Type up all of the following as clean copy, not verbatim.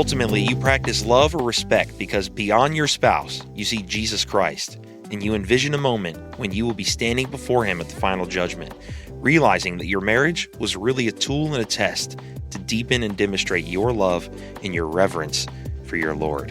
ultimately, you practice love or respect because beyond your spouse, you see Jesus Christ, and you envision a moment when you will be standing before him at the final judgment, realizing that your marriage was really a tool and a test to deepen and demonstrate your love and your reverence for your Lord.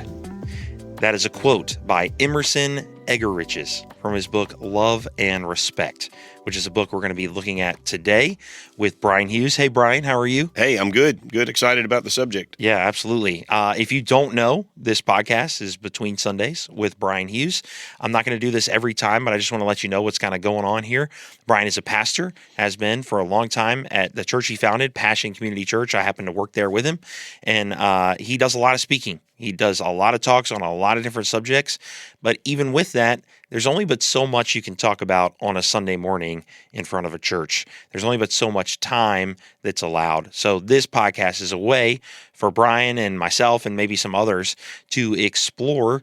That is a quote by Emerson Eggerichs from his book, Love and Respect, which is a book we're going to be looking at today with Brian Hughes. Hey, Brian, how are you? Hey, I'm good. Good. Excited about the subject. Yeah, absolutely. If you don't know, this podcast is Between Sundays with Brian Hughes. I'm not going to do this every time, but I just want to let you know what's kind of going on here. Brian is a pastor, has been for a long time at the church he founded, Passion Community Church. I happen to work there with him, and he does a lot of speaking. He does a lot of talks on a lot of different subjects, but even with that, there's only but so much you can talk about on a Sunday morning in front of a church. There's only but so much time that's allowed. So this podcast is a way for Brian and myself and maybe some others to explore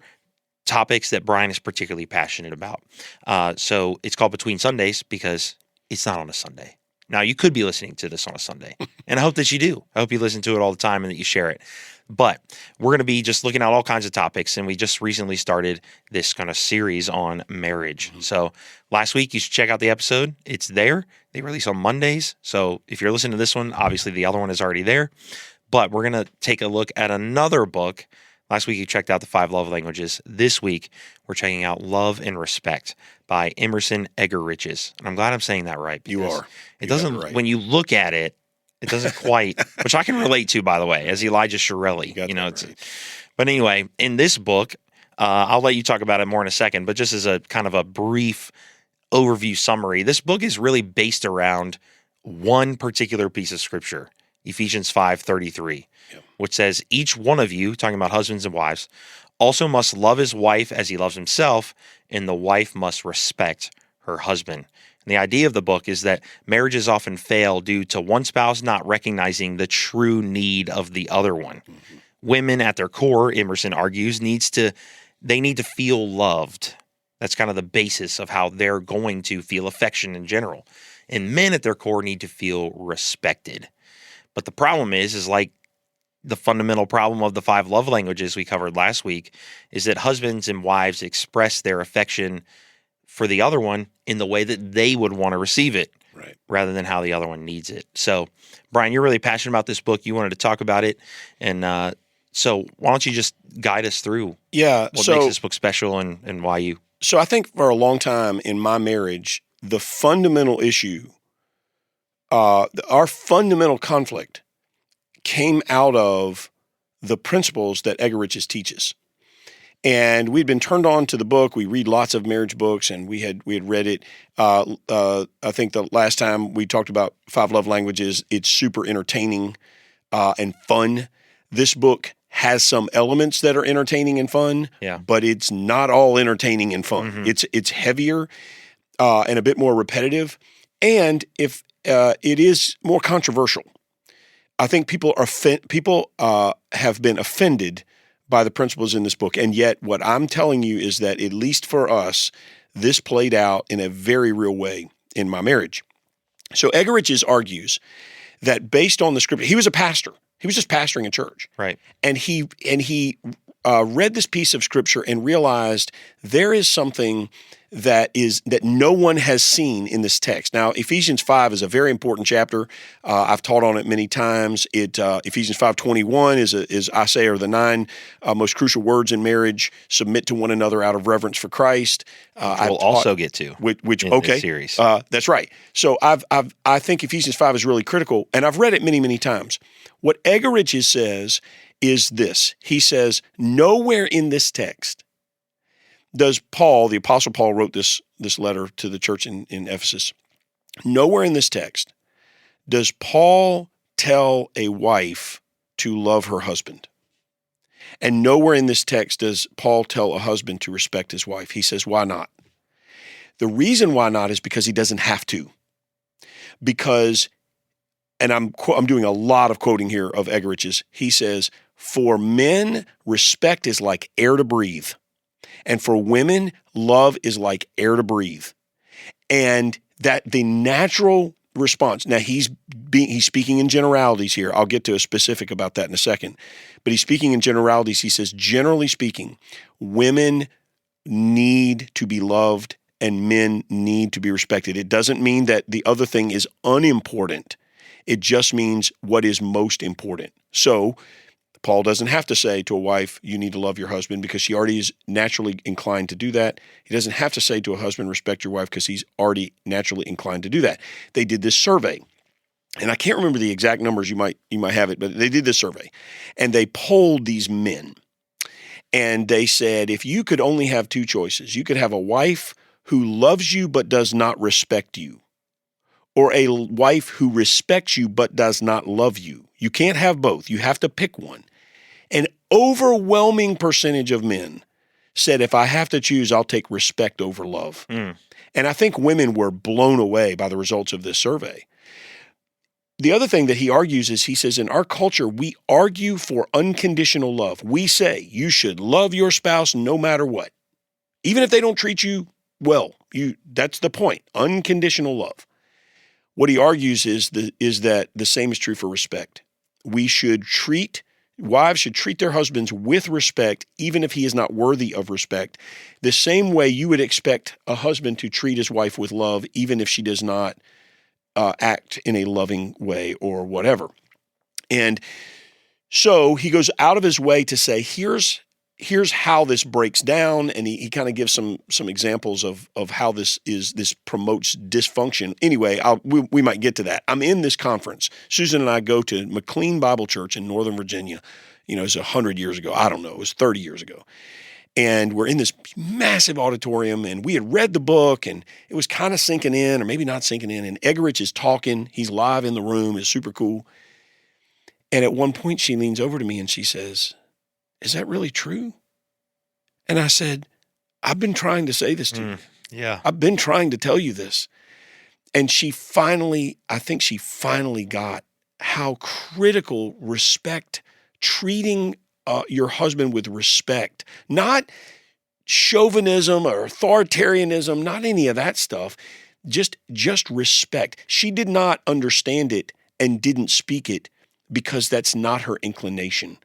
topics that Brian is particularly passionate about. So it's called Between Sundays because it's not on a Sunday. Now, you could be listening to this on a Sunday, and I hope that you do. I hope you listen to it all the time and that you share it. But we're going to be just looking at all kinds of topics, and we just recently started this kind of series on marriage. So last week, you should check out the episode. It's there. They release on Mondays. So if you're listening to this one, obviously the other one is already there. But we're going to take a look at another book. Last week, you checked out the 5 love languages. This week, we're checking out Love and Respect by Emerson Eggerichs. And I'm glad I'm saying that right. You are. It doesn't, right. When you look at it, it doesn't quite, which I can relate to, by the way, as Elijah Schiarelli. But anyway, in this book, I'll let you talk about it more in a second, but just as a kind of a brief overview summary, this book is really based around one particular piece of scripture, Ephesians 5:33, which says, each one of you, talking about husbands and wives, also must love his wife as he loves himself, and the wife must respect her husband. And the idea of the book is that marriages often fail due to one spouse not recognizing the true need of the other one. Mm-hmm. Women at their core, Emerson argues, need to feel loved. That's kind of the basis of how they're going to feel affection in general. And men at their core need to feel respected. But the problem is like the fundamental problem of the 5 love languages we covered last week, is that husbands and wives express their affection for the other one in the way that they would want to receive it, right, rather than how the other one needs it. So, Brian, you're really passionate about this book. You wanted to talk about it. And so why don't you just guide us through what makes this book special and why you... So I think for a long time in my marriage, the fundamental issue, our fundamental conflict came out of the principles that Eggerichs teaches. And we'd been turned on to the book. We read lots of marriage books, and we had read it. I think the last time we talked about 5 love languages, it's super entertaining and fun. This book has some elements that are entertaining and fun, but it's not all entertaining and fun. Mm-hmm. It's heavier and a bit more repetitive, and if it is more controversial. I think people have been offended by the principles in this book. And yet what I'm telling you is that, at least for us, this played out in a very real way in my marriage. So Eggerichs argues that based on the scripture, he was a pastor. He was just pastoring a church. Right. And he read this piece of scripture and realized there is something that no one has seen in this text. Now, Ephesians 5 is a very important chapter. I've taught on it many times. Ephesians 5:21 is I say are the 9 most crucial words in marriage. Submit to one another out of reverence for Christ. We'll also get to in this series. That's right. So I think Ephesians 5 is really critical, and I've read it many, many times. What Eggerichs says is this. He says, nowhere in this text does Paul, the Apostle Paul, wrote this letter to the church in Ephesus. Nowhere in this text does Paul tell a wife to love her husband. And nowhere in this text does Paul tell a husband to respect his wife. He says, why not? The reason why not is because he doesn't have to. Because, and I'm doing a lot of quoting here of Eggerichs, he says, for men, respect is like air to breathe. And for women, love is like air to breathe. And that the natural response. Now he's speaking in generalities here. I'll get to a specific about that in a second. But he's speaking in generalities. He says, generally speaking, women need to be loved and men need to be respected. It doesn't mean that the other thing is unimportant. It just means what is most important. So Paul doesn't have to say to a wife, you need to love your husband, because she already is naturally inclined to do that. He doesn't have to say to a husband, respect your wife, because he's already naturally inclined to do that. They did this survey, and I can't remember the exact numbers. You might have it, but they did this survey, and they polled these men, and they said, if you could only have two choices, you could have a wife who loves you but does not respect you, or a wife who respects you but does not love you. You can't have both. You have to pick one. An overwhelming percentage of men said, if I have to choose, I'll take respect over love. And I think women were blown away by the results of this survey. The other thing that he argues is, he says, in our culture, we argue for unconditional love. We say you should love your spouse no matter what, even if they don't treat you well. That's the point, unconditional love. What he argues is that the same is true for respect. Wives should treat their husbands with respect, even if he is not worthy of respect, the same way you would expect a husband to treat his wife with love, even if she does not act in a loving way or whatever. And so he goes out of his way to say, here's how this breaks down, and he kind of gives some examples of how this promotes dysfunction. Anyway, we might get to that. I'm in this conference. Susan and I go to McLean Bible Church in Northern Virginia. It was 100 years ago. I don't know. It was 30 years ago. And we're in this massive auditorium, and we had read the book, and it was kind of sinking in, or maybe not sinking in, and Eggerichs is talking. He's live in the room. It's super cool. And at one point, she leans over to me, and she says, is that really true? And I said, I've been trying to say this to you. Yeah. I've been trying to tell you this. And I think she finally got how critical respect, treating your husband with respect, not chauvinism or authoritarianism, not any of that stuff, just respect. She did not understand it and didn't speak it because that's not her inclination.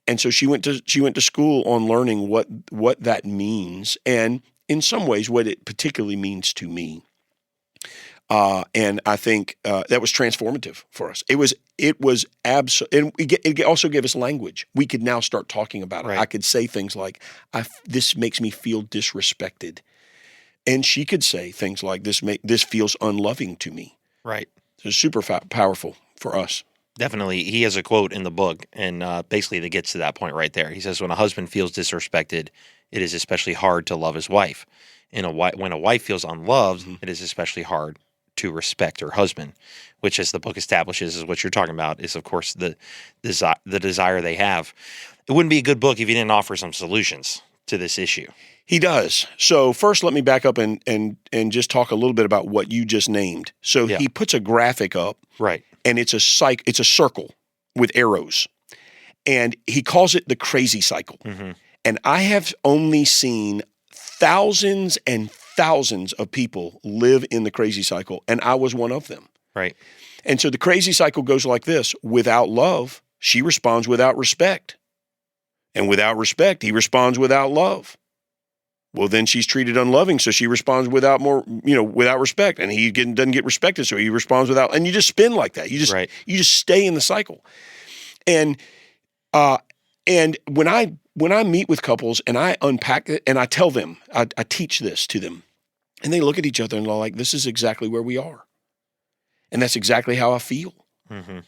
And so she went to school on learning what that means, and in some ways what it particularly means to me. And I think that was transformative for us. It was and it also gave us language. We could now start talking about it. Right. I could say things like, "This makes me feel disrespected," and she could say things like, "This feels unloving to me." Right. So it's super powerful for us. Definitely. He has a quote in the book, and basically that gets to that point right there. He says, when a husband feels disrespected, it is especially hard to love his wife. And when a wife feels unloved, it is especially hard to respect her husband, which, as the book establishes, is what you're talking about, is, of course, the desire they have. It wouldn't be a good book if he didn't offer some solutions to this issue. He does. So first, let me back up and just talk a little bit about what you just named. So he puts a graphic up. Right. And it's a circle with arrows, and he calls it the crazy cycle. Mm-hmm. And I have only seen thousands and thousands of people live in the crazy cycle, and I was one of them. Right. And so the crazy cycle goes like this: without love, she responds without respect, and without respect, he responds without love. Well, then she's treated unloving, so she responds without respect, and he doesn't get respected, so he responds without, and you just spin like that. You just stay in the cycle. And when I meet with couples and I unpack it and I tell them, I teach this to them, and they look at each other and they're like, "This is exactly where we are, and that's exactly how I feel." Mm-hmm.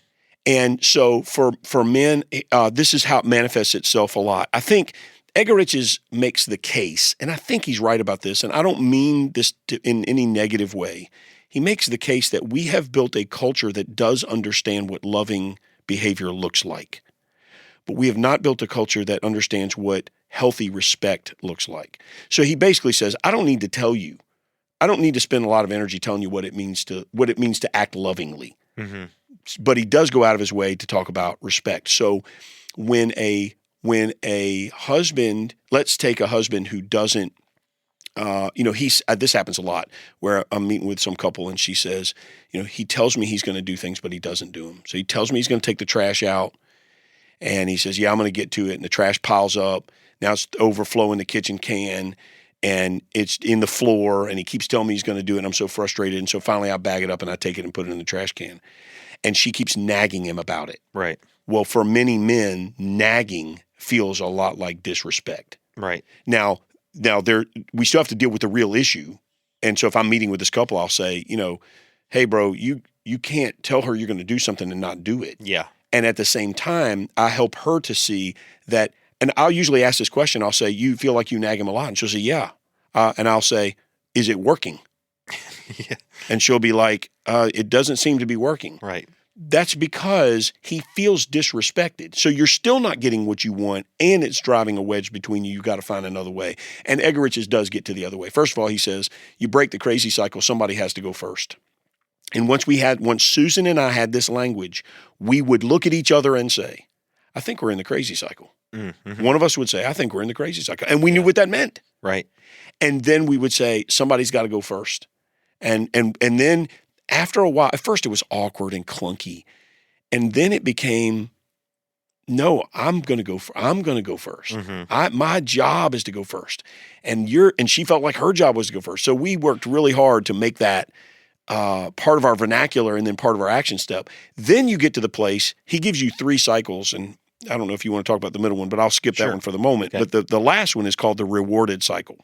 And so for men, this is how it manifests itself a lot. I think Eggerichs makes the case, and I think he's right about this, and I don't mean this in any negative way. He makes the case that we have built a culture that does understand what loving behavior looks like, but we have not built a culture that understands what healthy respect looks like. So he basically says, I don't need to tell you. I don't need to spend a lot of energy telling you what it means to act lovingly. Mm-hmm. But he does go out of his way to talk about respect. So when a husband, let's take a husband who doesn't this happens a lot where I'm meeting with some couple and she says, he tells me he's going to do things, but he doesn't do them. So he tells me he's going to take the trash out and he says, yeah, I'm going to get to it. And the trash piles up. Now it's overflowing the kitchen can and it's in the floor and he keeps telling me he's going to do it. And I'm so frustrated. And so finally I bag it up and I take it and put it in the trash can. And she keeps nagging him about it. Right. Well, for many men, nagging feels a lot like disrespect. Right. Now we still have to deal with the real issue. And so if I'm meeting with this couple, I'll say, hey, bro, you can't tell her you're going to do something and not do it. Yeah. And at the same time, I help her to see that, and I'll usually ask this question. I'll say, you feel like you nag him a lot? And she'll say, yeah. And I'll say, is it working? Yeah. And she'll be like, it doesn't seem to be working. Right. That's because he feels disrespected. So you're still not getting what you want, and it's driving a wedge between you. You've got to find another way. And Eggerichs does get to the other way. First of all, he says, you break the crazy cycle, somebody has to go first. And once Susan and I had this language, we would look at each other and say, I think we're in the crazy cycle. Mm-hmm. One of us would say, I think we're in the crazy cycle. And we knew what that meant. Right. And then we would say, somebody's got to go first. And then after a while, at first it was awkward and clunky. And then it became, no, I'm going to go first. Mm-hmm. My job is to go first. And she felt like her job was to go first. So we worked really hard to make that part of our vernacular and then part of our action step. Then you get to the place, he gives you 3 cycles. And I don't know if you want to talk about the middle one, but I'll skip that one for the moment. Okay. But the last one is called the rewarded cycle.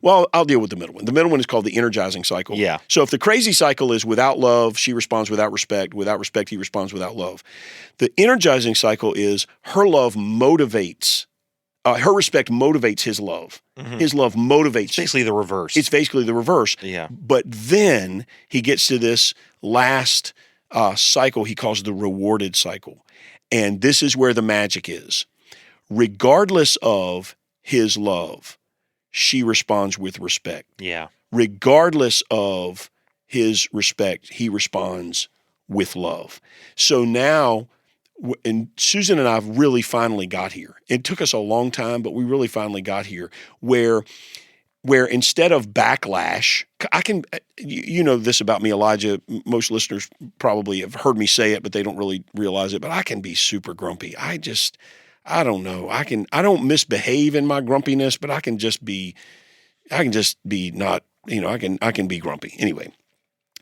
Well, I'll deal with the middle one. The middle one is called the energizing cycle. Yeah. So if the crazy cycle is without love, she responds without respect. Without respect, he responds without love. The energizing cycle is her love motivates. Her respect motivates his love. Mm-hmm. His love motivates. It's basically the reverse. It's basically the reverse. Yeah. But then he gets to this last cycle he calls the rewarded cycle. And this is where the magic is. Regardless of his love, she responds with respect. Yeah. Regardless of his respect, he responds with love. So now, and Susan and I really finally got here. It took us a long time, but we really finally got here where instead of backlash, I can, you know this about me, Elijah, most listeners probably have heard me say it, but they don't really realize it, but I can be super grumpy. I don't know. I don't misbehave in my grumpiness, but I can just be not, I can be grumpy anyway.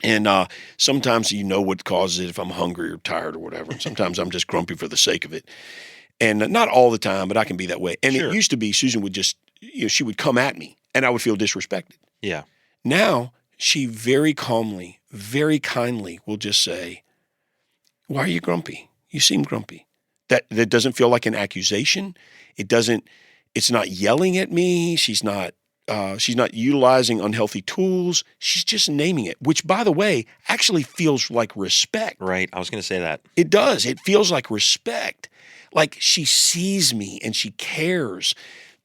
And sometimes what causes it if I'm hungry or tired or whatever. And sometimes I'm just grumpy for the sake of it. And not all the time, but I can be that way. And It used to be Susan would just, she would come at me and I would feel disrespected. Yeah. Now she very calmly, very kindly will just say, why are you grumpy? You seem grumpy. That doesn't feel like an accusation. It's not yelling at me. She's not utilizing unhealthy tools. She's just naming it, which, by the way, actually feels like respect. Right. I was going to say that. It does. It feels like respect. Like she sees me and she cares.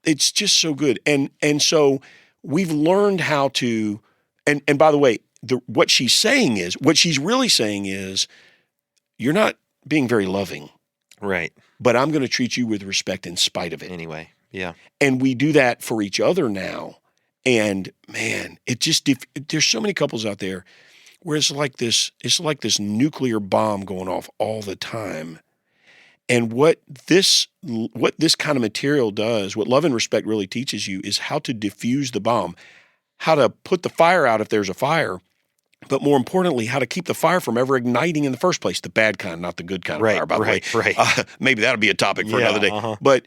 It's just so good. And so we've learned how to, and by the way, what she's really saying is, you're not being very loving. Right. But I'm going to treat you with respect in spite of it. Anyway, yeah. And we do that for each other now. And man, there's so many couples out there where it's like this nuclear bomb going off all the time. And what this kind of material does, what Love and Respect really teaches you, is how to diffuse the bomb, how to put the fire out if there's a fire, but more importantly, how to keep the fire from ever igniting in the first place, the bad kind, not the good kind of fire, by the way. Right. Maybe that'll be a topic for another day. Uh-huh. But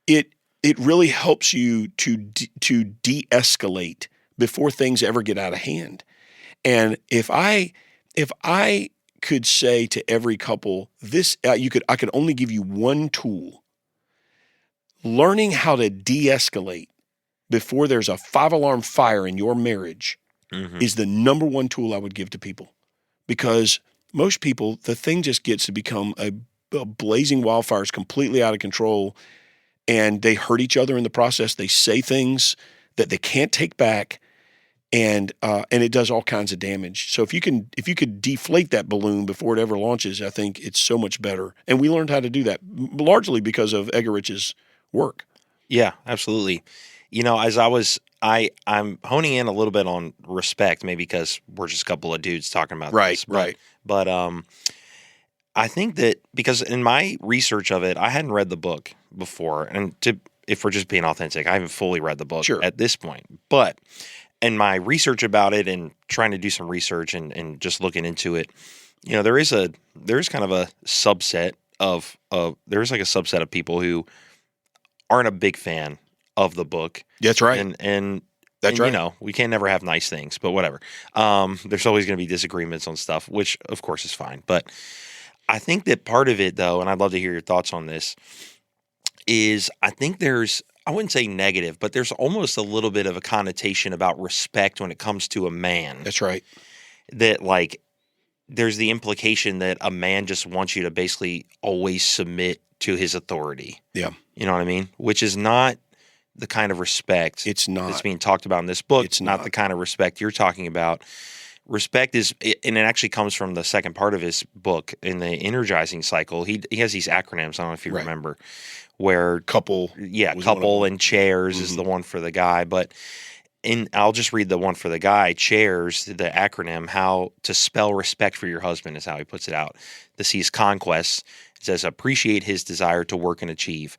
it really helps you to de-escalate before things ever get out of hand. And if I could say to every couple, I could only give you one tool. Learning how to de-escalate before there's a 5-alarm fire in your marriage is the number one tool I would give to people. Because most people, the thing just gets to become a blazing wildfire. It's completely out of control, and they hurt each other in the process. They say things that they can't take back, and it does all kinds of damage. So if you could deflate that balloon before it ever launches, I think it's so much better. And we learned how to do that largely because of Eggerichs' work. Yeah, absolutely. as I'm honing in a little bit on respect, maybe because we're just a couple of dudes talking about this. Right. But I think that because in my research of it, I hadn't read the book before, and if we're just being authentic, I haven't fully read the book at this point. But in my research about it and trying to do some research and just looking into it, there's kind of a subset of there's like a subset of people who aren't a big fan of the book. That's right. And that's right. We can't never have nice things, but whatever. There's always going to be disagreements on stuff, which of course is fine. But I think that part of it, though, and I'd love to hear your thoughts on this, is I think I wouldn't say negative, but there's almost a little bit of a connotation about respect when it comes to a man. That's right. That like there's the implication that a man just wants you to basically always submit to his authority. Yeah. You know what I mean? Which is not the kind of respect that's being talked about in this book. It's not the kind of respect you're talking about. Respect is, and it actually comes from the second part of his book in the energizing cycle. He has these acronyms. I don't know if you remember, where couple and chairs is the one for the guy. But I'll just read the one for the guy. Chairs, the acronym, how to spell respect for your husband is how he puts it out. The C is conquest. It says appreciate his desire to work and achieve.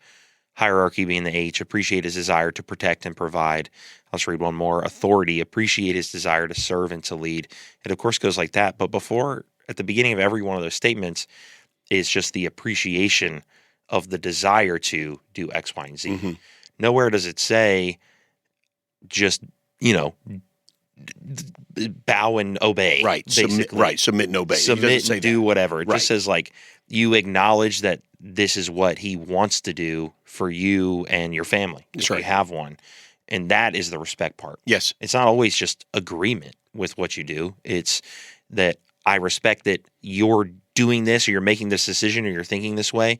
Hierarchy being the H, appreciate his desire to protect and provide. I'll just read one more. Authority, appreciate his desire to serve and to lead. It, of course, goes like that. But at the beginning of every one of those statements is just the appreciation of the desire to do X, Y, and Z. Mm-hmm. Nowhere does it say just, bow and obey. Right. Submit and obey. Submit and do whatever. It just says like you acknowledge that this is what he wants to do for you and your family. That's if right. you have one. And that is the respect part. Yes. It's not always just agreement with what you do. It's that I respect that you're doing this or you're making this decision or you're thinking this way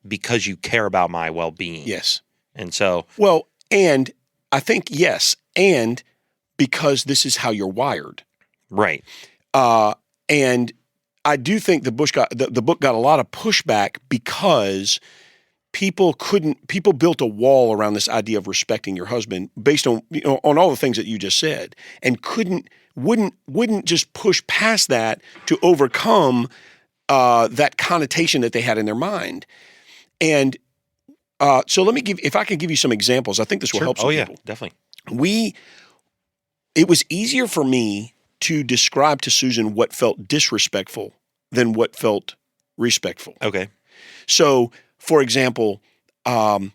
because you care about my well-being. Yes. And so. Well, and I think, yes, and because this is how you're wired. Right. And I do think the book got a lot of pushback because people built a wall around this idea of respecting your husband based on on all the things that you just said, and wouldn't just push past that to overcome that connotation that they had in their mind. And so if I could give you some examples, I think this will help some people. Definitely. It was easier for me to describe to Susan what felt disrespectful than what felt respectful. Okay. So, for example, I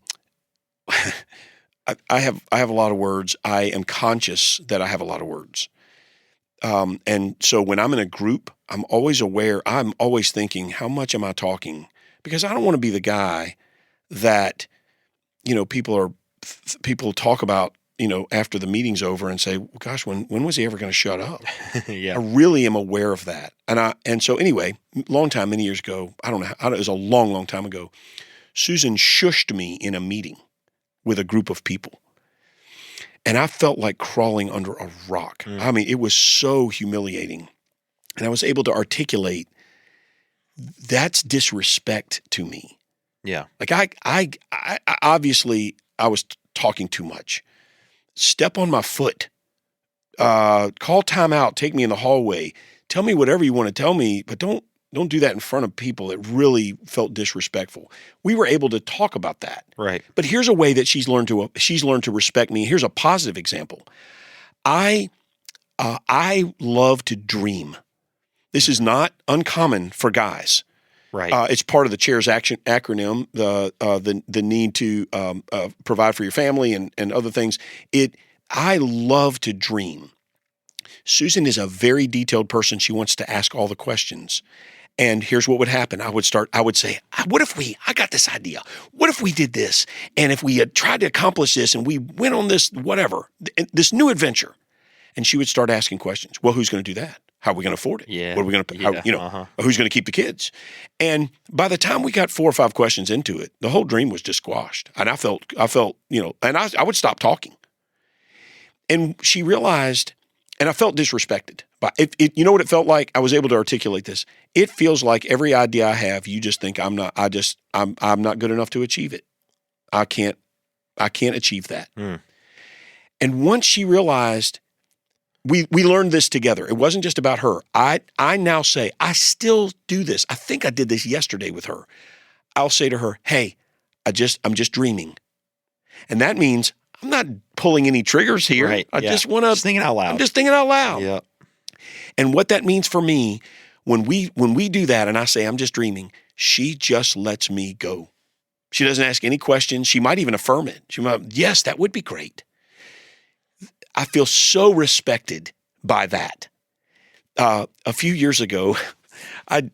have a lot of words. I am conscious that I have a lot of words. And so when I'm in a group, I'm always aware. I'm always thinking, how much am I talking? Because I don't want to be the guy that, people talk about, after the meeting's over and say, well, gosh, when was he ever going to shut up? Yeah. I really am aware of that. And so anyway, many years ago, I don't know, it was a long, long time ago, Susan shushed me in a meeting with a group of people. And I felt like crawling under a rock. I mean, it was so humiliating. And I was able to articulate, that's disrespect to me. Yeah. Like I obviously I was talking too much. Step on my foot, call time out, take me in the hallway, tell me whatever you want to tell me, but don't do that in front of people. It really felt disrespectful. We were able to talk about that. Right. But here's a way that she's learned to respect me. Here's a positive example. I love to dream. This is not uncommon for guys. Right. It's part of the CHAIRS acronym, the need to provide for your family and other things. I love to dream. Susan is a very detailed person. She wants to ask all the questions. And here's what would happen. I would say, what if I got this idea. What if we did this? And if we had tried to accomplish this and we went on this, whatever, this new adventure. And she would start asking questions. Well, who's going to do that? How are we going to afford it? Yeah. What are we going to, who's going to keep the kids? And by the time we got 4 or 5 questions into it, the whole dream was just squashed. And I felt, and I would stop talking. And she realized, and I felt disrespected. But you know what it felt like? I was able to articulate this. It feels like every idea I have, you just think I'm not good enough to achieve it. I can't achieve that. And once she realized, we learned this together. It wasn't just about her. I now say, I still do this. I think I did this yesterday with her. I'll say to her, hey, I'm just dreaming. And that means I'm not pulling any triggers here. Right. I just want to. Just thinking out loud. I'm just thinking out loud. Yeah. And what that means for me, when we do that and I say, I'm just dreaming, she just lets me go. She doesn't ask any questions. She might even affirm it. She might, yes, that would be great. I feel so respected by that. A few years ago, I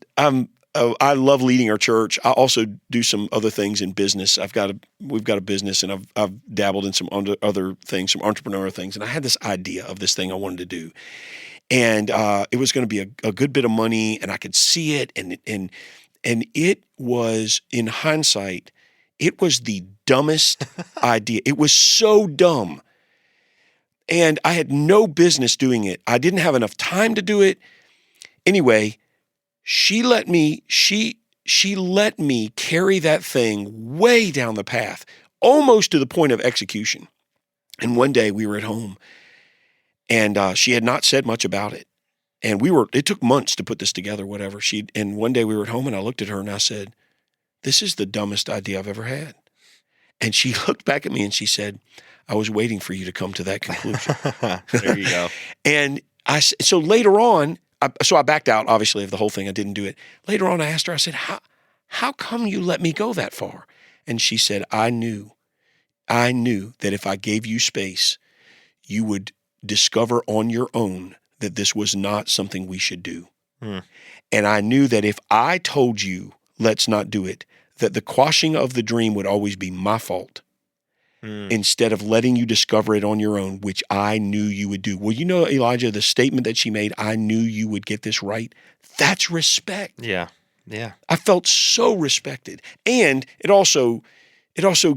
love leading our church. I also do some other things in business. We've got a business, and I've dabbled in some other things, some entrepreneurial things. And I had this idea of this thing I wanted to do, and it was going to be a good bit of money, and I could see it, and it was, in hindsight, it was the dumbest idea. It was so dumb. And I had no business doing it. I didn't have enough time to do it. Anyway, she let me carry that thing way down the path, almost to the point of execution. And one day we were at home, and she had not said much about it. And it took months to put this together, whatever. And one day we were at home, and I looked at her and I said, this is the dumbest idea I've ever had. And she looked back at me and she said, I was waiting for you to come to that conclusion. There you go. And so later on, I backed out, obviously, of the whole thing. I didn't do it. Later on, I asked her, I said, how come you let me go that far? And she said, I knew that if I gave you space, you would discover on your own that this was not something we should do. And I knew that if I told you, let's not do it, that the quashing of the dream would always be my fault. Instead of letting you discover it on your own, which I knew you would do. Well, you know, Elijah, the statement that she made, I knew you would get this right. That's respect. Yeah. Yeah. I felt so respected. And it also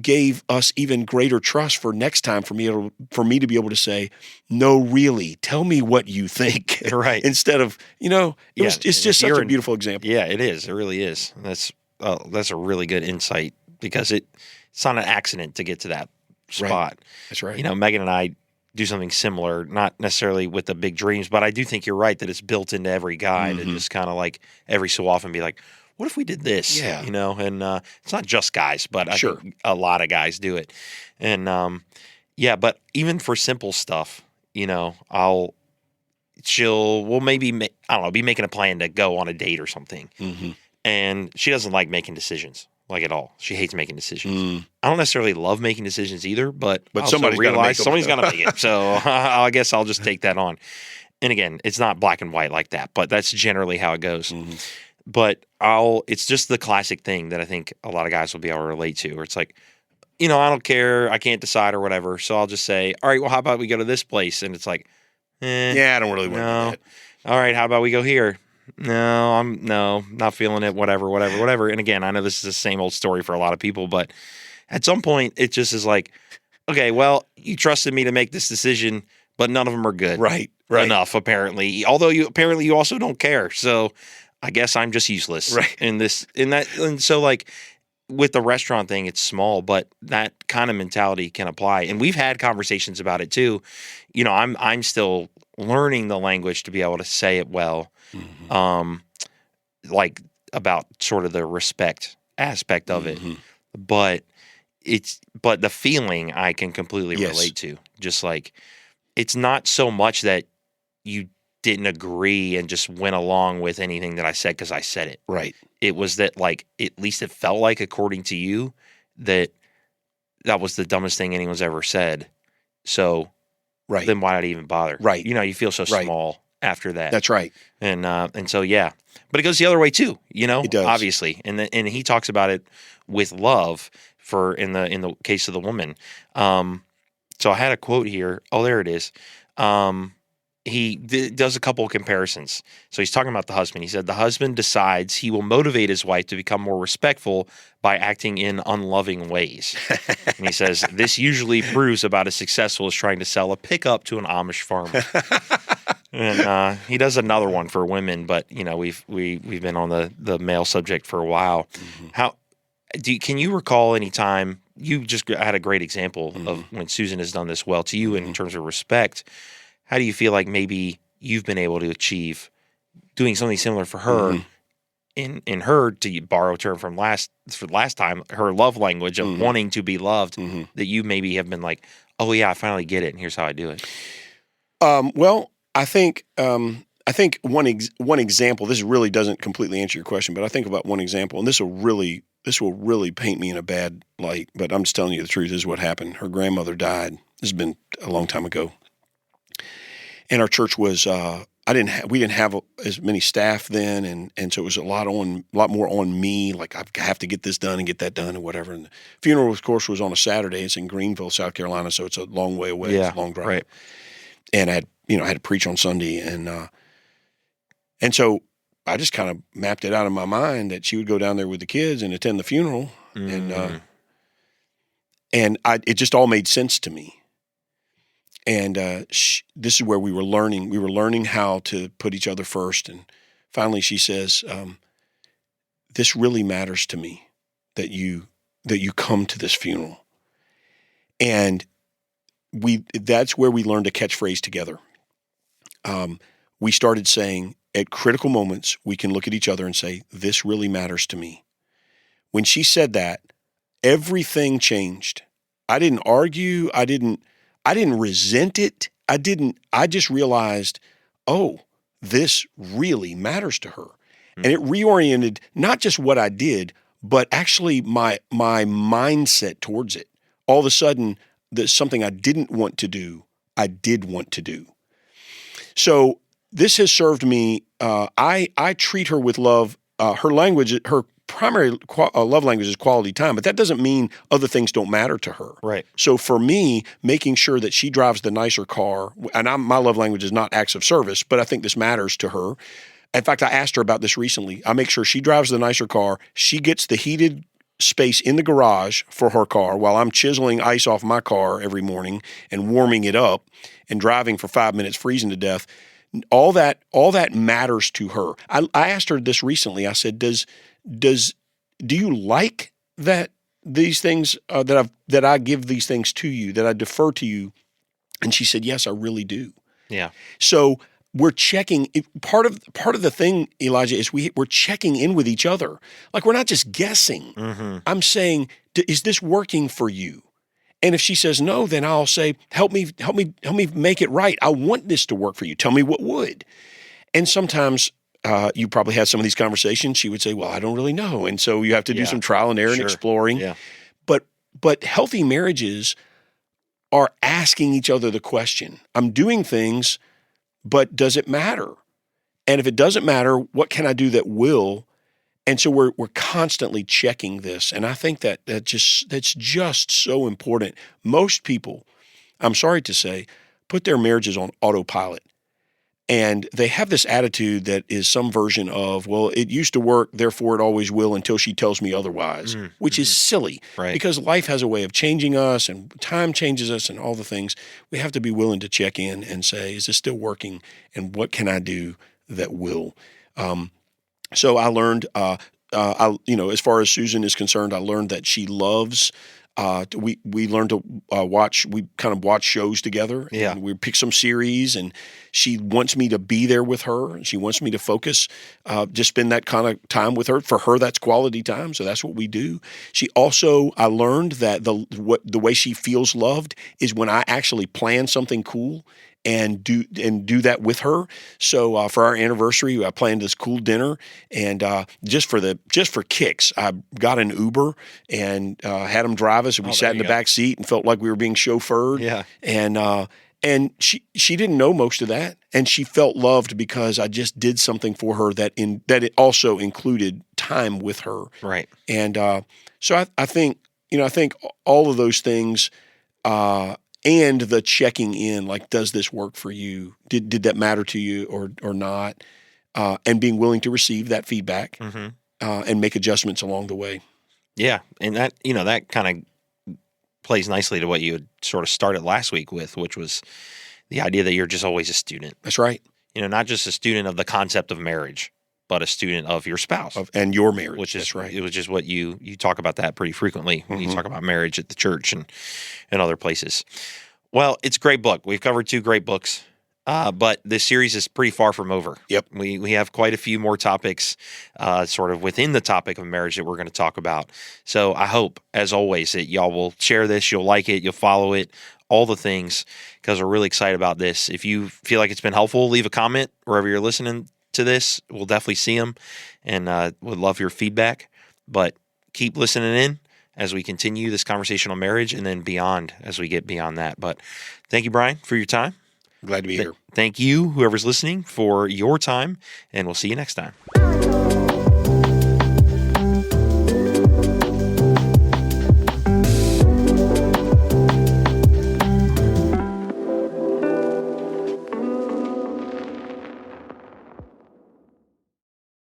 gave us even greater trust for next time for me to be able to say, no, really, tell me what you think. Right. Instead of, it's just such a beautiful example. Yeah, it is. It really is. That's a really good insight, because it's not an accident to get to that spot. Right. That's right. Megan and I do something similar, not necessarily with the big dreams, but I do think you're right that it's built into every guy to just kind of like every so often be like, what if we did this? Yeah. And it's not just guys, but I Sure. think a lot of guys do it. And but even for simple stuff, we'll maybe, I don't know, be making a plan to go on a date or something. Mm-hmm. And she doesn't like making decisions. Like at all. She hates making decisions. I don't necessarily love making decisions either, but somebody's got to make them. Somebody's got to make it. So I guess I'll just take that on. And again, it's not black and white like that, but that's generally how it goes. Mm-hmm. But it's just the classic thing that I think a lot of guys will be able to relate to, where it's like, I don't care, I can't decide or whatever. So I'll just say, all right, well, how about we go to this place? And it's like, yeah, I don't really want to do that. All right, how about we go here? No, not feeling it, whatever. And again, I know this is the same old story for a lot of people, but at some point it just is like, okay, well, you trusted me to make this decision, but none of them are good. Right. Enough, apparently. Although you also don't care. So I guess I'm just useless. Right. And so like with the restaurant thing, it's small, but that kind of mentality can apply. And we've had conversations about it too. I'm still learning the language to be able to say it well. Like about sort of the respect aspect of it, but the feeling I can completely relate to. Just like, it's not so much that you didn't agree and just went along with anything that I said because I said it. Right. It was that, like, at least it felt like, according to you, that was the dumbest thing anyone's ever said. So then why did I even bother? Right. You feel so small after that. That's right. And so, yeah. But it goes the other way too, It does. Obviously. And he talks about it with love in the case of the woman. So I had a quote here. Oh, there it is. He does a couple of comparisons. So he's talking about the husband. He said, the husband decides he will motivate his wife to become more respectful by acting in unloving ways. And he says, this usually proves about as successful as trying to sell a pickup to an Amish farmer. And he does another one for women, but we've been on the male subject for a while. Can you recall any time you just had a great example of when Susan has done this well to you in terms of respect? How do you feel like maybe you've been able to achieve doing something similar for her in her, to borrow a term from last time, her love language of wanting to be loved, that you maybe have been like, oh yeah, I finally get it, and here's how I do it? Well, I think one example. This really doesn't completely answer your question, but I think about one example, and this will really paint me in a bad light. But I'm just telling you the truth. This is what happened. Her grandmother died. This has been a long time ago, and our church was. We didn't have as many staff then, and so it was a lot more on me. Like, I have to get this done and get that done and whatever. And the funeral, of course, was on a Saturday. It's in Greenville, South Carolina, so it's a long way away. Yeah, it's a long drive. Right. And I had to preach on Sunday, and so I just kind of mapped it out in my mind that she would go down there with the kids and attend the funeral, and it just all made sense to me. And this is where we were learning. We were learning how to put each other first. And finally, she says, "This really matters to me that you come to this funeral." And that's where we learned a catchphrase together. We started saying, at critical moments, we can look at each other and say, "This really matters to me." When she said that, everything changed. I didn't argue. I didn't resent it. I just realized, oh, this really matters to her. And it reoriented not just what I did, but actually my mindset towards it. All of a sudden, there's something I didn't want to do, I did want to do. So this has served me. I treat her with love. Her language, her primary love language is quality time, but that doesn't mean other things don't matter to her. Right. So for me, making sure that she drives the nicer car, and my love language is not acts of service, but I think this matters to her. In fact, I asked her about this recently. I make sure she drives the nicer car. She gets the heated space in the garage for her car while I'm chiseling ice off my car every morning and warming it up and driving for 5 minutes, freezing to death. All that matters to her. I asked her this recently. I said, do you like that these things that I give these things to you, that I defer to you? And she said, yes, I really do. Yeah. So we're checking. Part of the thing, Elijah, is we're checking in with each other. Like, we're not just guessing. I'm saying, is this working for you? And if she says no, then I'll say, help me make it right. I want this to work for you. Tell me what would. And sometimes you probably had some of these conversations. She would say, well, I don't really know. And so you have to do some trial and error and exploring. Yeah. But healthy marriages are asking each other the question, I'm doing things, but does it matter? And if it doesn't matter, what can I do that will? And so we're constantly checking this. And I think that's just so important. Most people, I'm sorry to say, put their marriages on autopilot. And they have this attitude that is some version of, well, it used to work, therefore it always will until she tells me otherwise, which is silly. Right. Because life has a way of changing us and time changes us and all the things. We have to be willing to check in and say, is this still working? And what can I do that will? So I learned, as far as Susan is concerned, I learned that she loves. We learned to watch. We kind of watch shows together. Yeah. And we pick some series, and she wants me to be there with her. And she wants me to focus, just spend that kind of time with her. For her, that's quality time. So that's what we do. I learned that the way she feels loved is when I actually plan something cool and do that with her. So for our anniversary, I planned this cool dinner, and just for kicks, I got an Uber and had them drive us, and we sat in the back seat and felt like we were being chauffeured. Yeah. And she didn't know most of that, and she felt loved because I just did something for her that it also included time with her. Right. And so I think all of those things. And the checking in, like, does this work for you? Did that matter to you or not? And being willing to receive that feedback and make adjustments along the way. Yeah, and that kind of plays nicely to what you had sort of started last week with, which was the idea that you're just always a student. That's right. Not just a student of the concept of marriage, but a student of your spouse. And your marriage. Which is That's right. Which is what you talk about that pretty frequently when you talk about marriage at the church and other places. Well, it's a great book. We've covered 2 great books, but this series is pretty far from over. Yep. We have quite a few more topics sort of within the topic of marriage that we're going to talk about. So I hope, as always, that y'all will share this, you'll like it, you'll follow it, all the things, because we're really excited about this. If you feel like it's been helpful, leave a comment wherever you're listening to this. We'll definitely see them and would love your feedback. But keep listening in as we continue this conversation on marriage and then beyond as we get beyond that. But thank you, Brian, for your time. Glad to be here. Thank you, whoever's listening, for your time, and we'll see you next time.